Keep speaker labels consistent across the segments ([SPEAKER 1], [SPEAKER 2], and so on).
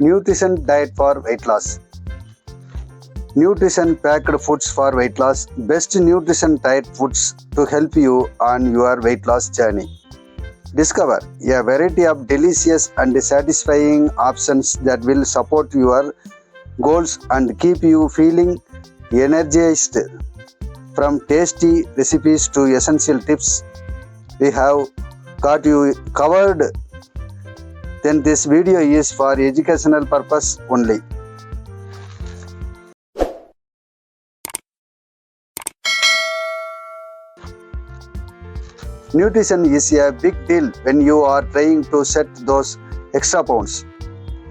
[SPEAKER 1] Nutrition diet for weight loss. Nutrition packed foods for weight loss. Best nutrition diet foods to help you on your weight loss journey. Discover a variety of delicious and satisfying options that will support your goals and keep you feeling energized. From tasty recipes to essential tips, we have got you covered. Then this video is for educational purpose only. Nutrition is a big deal when you are trying to set those extra pounds.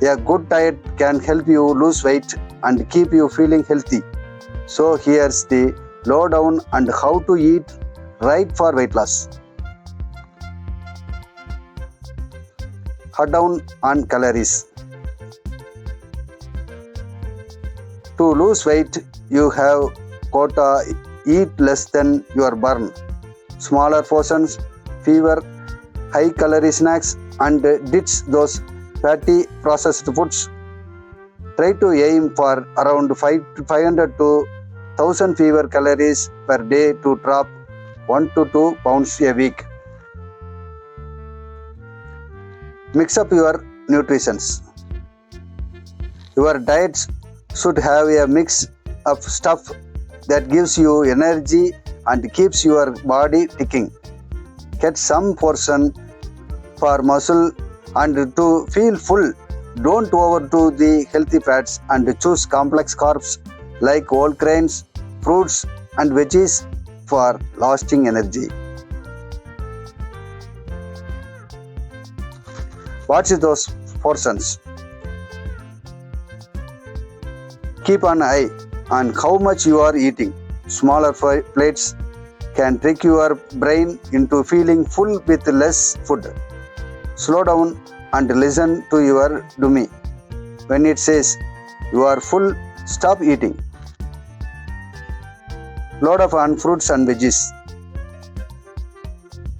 [SPEAKER 1] A good diet can help you lose weight and keep you feeling healthy. So here's the lowdown on how to eat right for weight loss. Cut down on calories. To lose weight, you have quota, eat less than your burn. Smaller portions, fewer high-calorie snacks, and ditch those fatty processed foods. Try to aim for around 500 to 1000 fewer calories per day to drop 1 to 2 pounds a week. Mix up your nutrition. Your diet should have a mix of stuff that gives you energy and keeps your body ticking. Get some portion for muscle and to feel full. Don't overdo the healthy fats and choose complex carbs like whole grains, fruits and veggies for lasting energy. Watch those portions. Keep an eye on how much you are eating. Smaller plates can trick your brain into feeling full with less food. Slow down and listen to your tummy. When it says you are full, stop eating. Load up on fruits and veggies.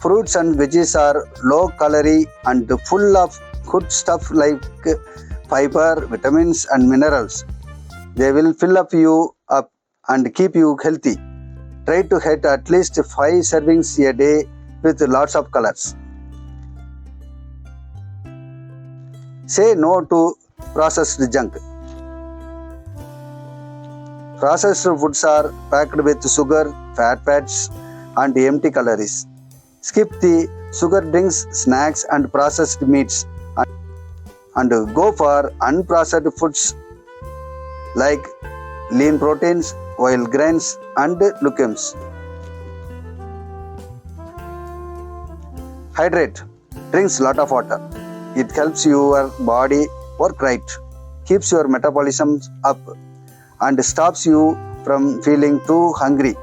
[SPEAKER 1] Fruits and veggies are low calorie and full of good stuff like fiber, vitamins and minerals. They will fill you up and keep you healthy. Try to hit at least 5 servings a day with lots of colors. Say no to processed junk. Processed foods are packed with sugar, fats, and empty calories. Skip the sugar drinks, snacks, and processed meats and go for unprocessed foods like lean proteins, whole grains, and legumes. Hydrate. Drinks lot of water. It helps your body work right, keeps your metabolism up, and stops you from feeling too hungry.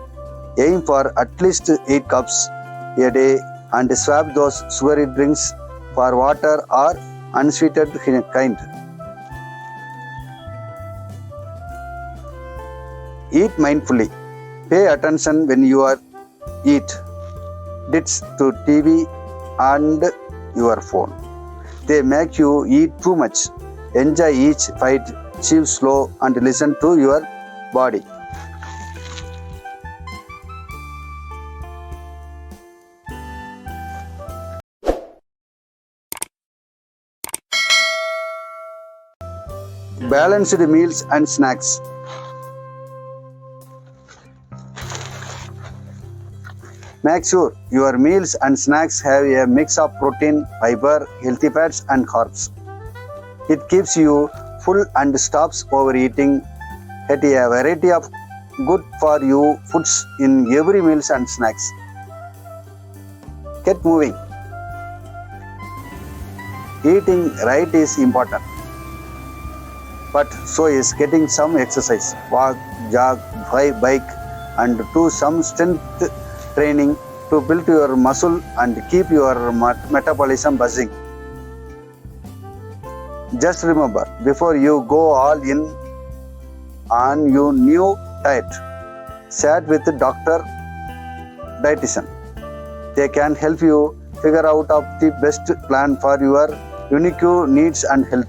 [SPEAKER 1] Aim for at least 8 cups a day and swap those sugary drinks for water or unsweetened kind. Eat mindfully. Pay attention when you eat. Ditch to TV and your phone. They make you eat too much. Enjoy each bite, chew slow and listen to your body. Balanced meals and snacks. Make sure your meals and snacks have a mix of protein, fiber, healthy fats and carbs. It keeps you full and stops overeating. Get a variety of good for you foods in every meals and snacks. Get moving. Eating right is important, but so is getting some exercise. Walk, jog, bike and do some strength training to build your muscle and keep your metabolism buzzing. Just remember, before you go all in on your new diet, chat with the doctor, dietitian. They can help you figure out the best plan for your unique needs and health.